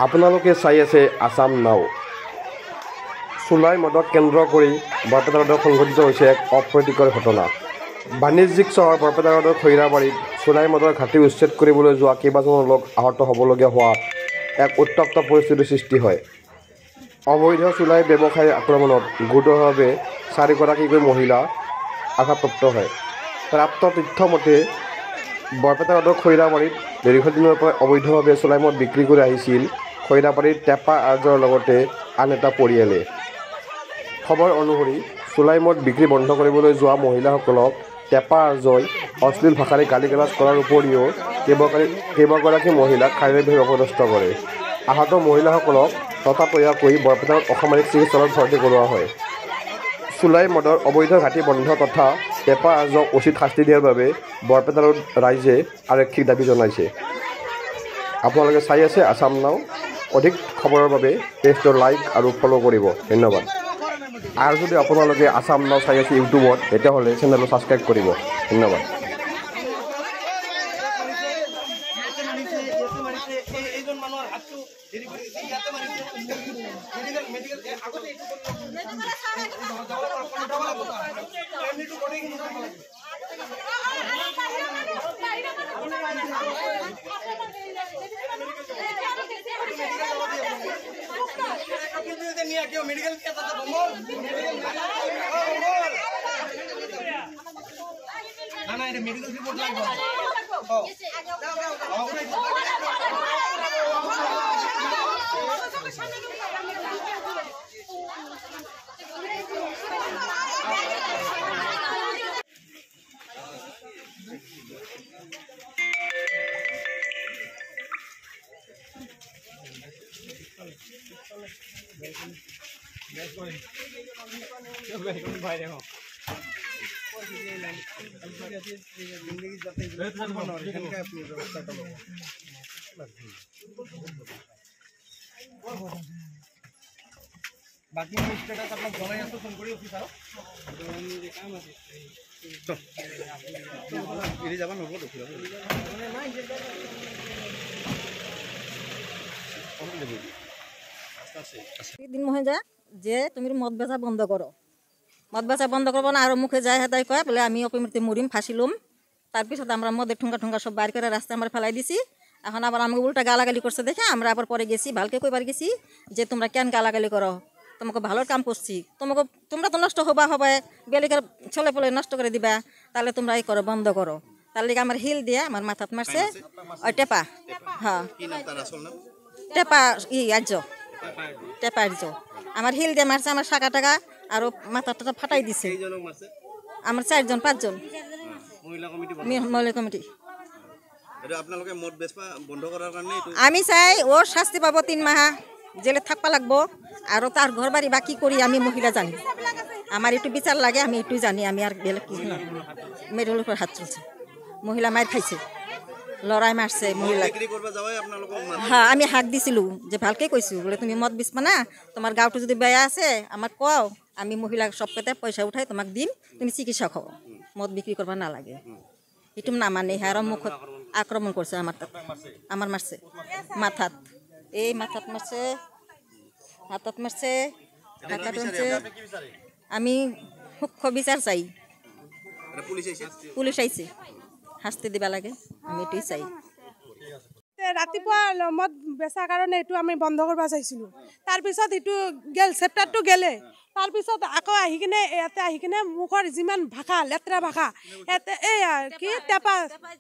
আপোনালোকে চাই আছে আসাম নাও। চুলাই মদক কেন্দ্ৰ কৰি বৰপেটা ৰোডত সংঘটিত হৈছে এক অপ্ৰীতিকৰ ঘটনা। বাণিজ্যিক চহৰ বৰপেটা ৰোডৰ খৈৰাবাৰীত চুলাই মদৰ ঘাটি উচ্ছেদ কৰিবলৈ যোৱা কেইবাজনো লোক আহত হ'বলগীয়া হোৱা এক উত্তপ্ত পৰিস্থিতিৰ সৃষ্টি হয়। অবৈধ চুলাই ব্যৱসায়ীৰ আক্ৰমণত গুৰুতৰভাৱে 4গৰাকীকৈ মহিলা আঘাতপ্ৰাপ্ত হয়। প্ৰাপ্ত তথ্য মতে বৰপেটা ৰোডৰ খৈৰাবাৰীত দীৰ্ঘদিনৰ পৰা অবৈধভাৱে চুলাই মদ বিক্ৰী কৰি আহিছিল খৈৰাবাৰীৰ টেপা আৰ্যৰ লগতে আন এটা পৰিয়ালে। খবৰ অনুসৰি চুলাই মদ বিক্ৰী বন্ধ কৰিবলৈ যোৱা মহিলাসকলক টেপা আৰ্যই অশ্লীল ভাষাৰে গালি-গালাজ কৰাৰ উপৰিও কেইবাগৰাকী মহিলাক শাৰীৰিকভাৱে অপদস্থ কৰে। আহত মহিলাসকলক ততাতৈয়াকৈ বৰপেটাৰ অসামৰিক চিকিৎসালয়ত ভৰ্তি কৰোৱা হয়। চুলাই মদৰ অবৈধ ঘাটি বন্ধ তথা টেপা আৰ্যক উচিত শাস্তি দিয়াৰ বাবে বৰপেটা ৰোড ৰাইজে আৰক্ষীক দাবী জনাইছে। আপোনালোকে চাই আছে আসাম নাও। অধিক খবৰৰ বাবে পেজটো লাইক আৰু ফ'ল' কৰিব। ধন্যবাদ। আৰু যদি আপোনালোকে আসাম নাও চাই আছে ইউটিউবত তেতিয়াহ'লে চেনেলটো ছাবস্ক্ৰাইব কৰিব। ধন্যবাদ। मेडिकल रिपोर्ट बाकी स्टेटस अपना जनाई आছো ফোন কৰি অফিসাৰ কাম আছে এৰি যাব নব দেখিলা দিন মহে যা যে তুমি মদ বেচা বন্ধ করো মদ বেচা বন্ধ করবো না আর মুখে যায় হেতাই কয় বলে আমি অপিমৃত্যু মরিম ফাঁসিলুম তারপর আমরা মদের ঠুঙ্গা ঠুঙ্গা সব বাইর করে রাস্তায় আমরা ফেলাই দিছি এখন আবার আমাকে উল্টা গালাগালি করছে দেখে আমরা আবার পরে গেছি ভালকে কইবার গেছি যে তোমরা কেন গালাগালি করো তোমাকে ভালো কাম করছি তোমরা তো নষ্ট হবা হবে বেলিকার ছেলে পেলে নষ্ট করে দিবা তাহলে তোমরা এই করো বন্ধ করো তার লিগে আমার হিল দিয়ে আমার মাথাত মারছে ওই টেপা হ্যাঁ টেপা আর্য টেপা আর্য আমার হিল দিয়ে মারছে আমার শাখা টাকা আর মাথাটা ফাটাই দিছে আমার 4জন 5জন মহিলা কমিটি আমি চাই ও শাস্তি পাবো 3 মাহ জেলে থাকবা লাগবো আর তার ঘর বাড়ি বা কি করি আমি মহিলা জানি আমার একটু বিচার লাগে আমি একটু জানি আমি আর বেলে কি মেয়ের উপর হাত চলছে মহিলা মায়ের খাইছে লড়াই মারছে মহিলা হ্যাঁ আমি হাক দিছিলু যে ভালকে কইছো বলে তুমি মদ বিচবা না তোমার গাঁওটো যদি বেয়া আছে আমার কও আমি মহিলা সব পেতে পয়সা উঠাই তোমাক দিম তুমি চিকিৎসা খাও মদ বিক্রি করবা না লাগে এটুম না মানে হ্যাঁ মুখ আক্রমণ করছে আমার মারছে মাথাত এই মাথাত মারছে হাতত মারছে হাতত মারছে আমি মুখ্য বিচার চাই পুলিশ আইছে শাস্তি দিবা লাগে আমি এটাই চাই ৰাতিপুৱা মদ বেচাৰ কাৰণে এইটো আমি বন্ধ কৰিব চাইছিলোঁ তাৰপিছত এইটো গেল চেপ্টাৰটো গেলে তাৰপিছত আকৌ আহি কিনে ইয়াতে আহি কিনে মুখৰ যিমান ভাষা লেতেৰা ভাষা ইয়াতে এই কি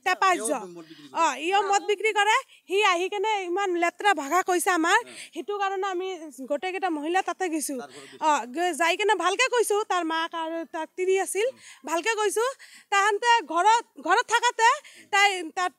টেপা ইও মদ বিক্ৰী কৰে সি আহি কিনে ইমান লেতেৰা ভাষা কৈছে আমাৰ সেইটো কাৰণে আমি গোটেইকেইটা মহিলা তাতে গৈছোঁ যাই কিনে ভালকৈ কৈছোঁ তাৰ মাক আৰু তাক তিৰি আছিল ভালকৈ কৈছোঁ তাহাঁতে ঘৰত থাকাতে তাই তাত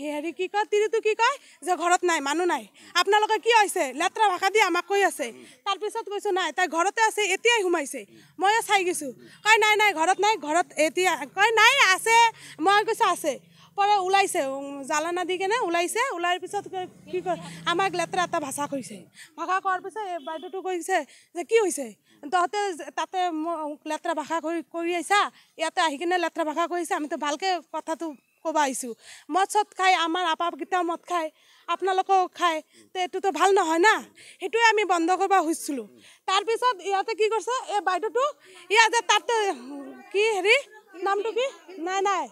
হেৰি কি কয় তিৰিটো কি কয় যে ঘৰত নাই মানুহ নাই আপোনালোকে কি হৈছে লেতেৰা ভাষা দি আমাক কৈ আছে তাৰপিছত কৈছোঁ নাই তাই ঘৰতে আছে এতিয়াই সোমাইছে মই চাই গৈছোঁ কয় নাই নাই ঘৰত নাই ঘৰত এতিয়া কয় নাই আছে মই কৈছোঁ আছে পৰে ওলাইছে জ্বালানা দি কেনে ওলাইছে ওলাৰ পিছত কি কয় আমাক লেতেৰা এটা ভাষা কৈছে ভাষা কোৱাৰ পিছত বাইদেউটো কৈছে যে কি হৈছে তহঁতে তাতে লেতেৰা ভাষা কৰি আহিছা ইয়াতে আহি কিনে লেতেৰা ভাষা কৰিছে আমিতো ভালকৈ কথাটো ক'ব আহিছোঁ মদ চদ খাই আমাৰ আপাকেইটা মদ খায় আপোনালোকেও খায় তো এইটোতো ভাল নহয় না সেইটোৱে আমি বন্ধ কৰিব খুজিছিলোঁ তাৰপিছত ইয়াতে কি কৰিছে এই বাইদেউটো ইয়াতে তাতে কি হেৰি নামটো কি নাই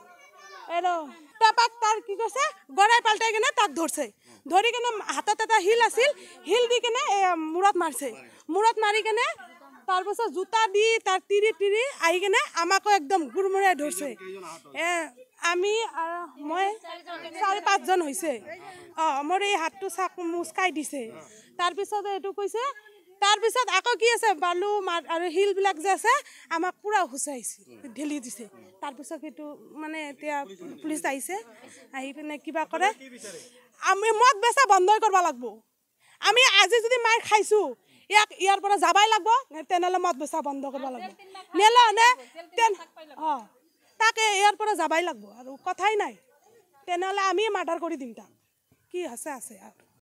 এইটো তাপাক তাৰ কি কৰিছে গৰাই পাল্টাই কিনে তাক ধৰিছে ধৰি কিনে হাতত এটা শিল আছিল শিল দি কিনে মূৰত মাৰিছে মূৰত মাৰি কিনে তাৰপিছত জোতা দি তাৰ তিৰি আহি কিনে আমাকো একদম গুৰমুৰাই ধৰিছে আমি মই 4-5 জন হৈছে মোৰ এই হাতটো চাক মুচকাই দিছে তাৰপিছত এইটো কৈছে তাৰপিছত আকৌ কি আছে বালু আৰু শিলবিলাক যে আছে আমাক পূৰা হুচাইছে ঢেলি দিছে তাৰপিছত সেইটো মানে এতিয়া পুলিচ আহিছে আহি পিনে কিবা কৰে আমি মদ বেচা বন্ধই কৰিব লাগিব আমি আজি যদি মাৰ খাইছোঁ ইয়াৰ পৰা যাবাই লাগিব তেনেহ'লে মদ বেচা বন্ধ কৰিব লাগিব তাকে ইয়াৰ পৰা যাবাই লাগিব আৰু কথাই নাই তেনেহ'লে আমি মাৰ্ডাৰ কৰি দিম তাক কি আছে আৰু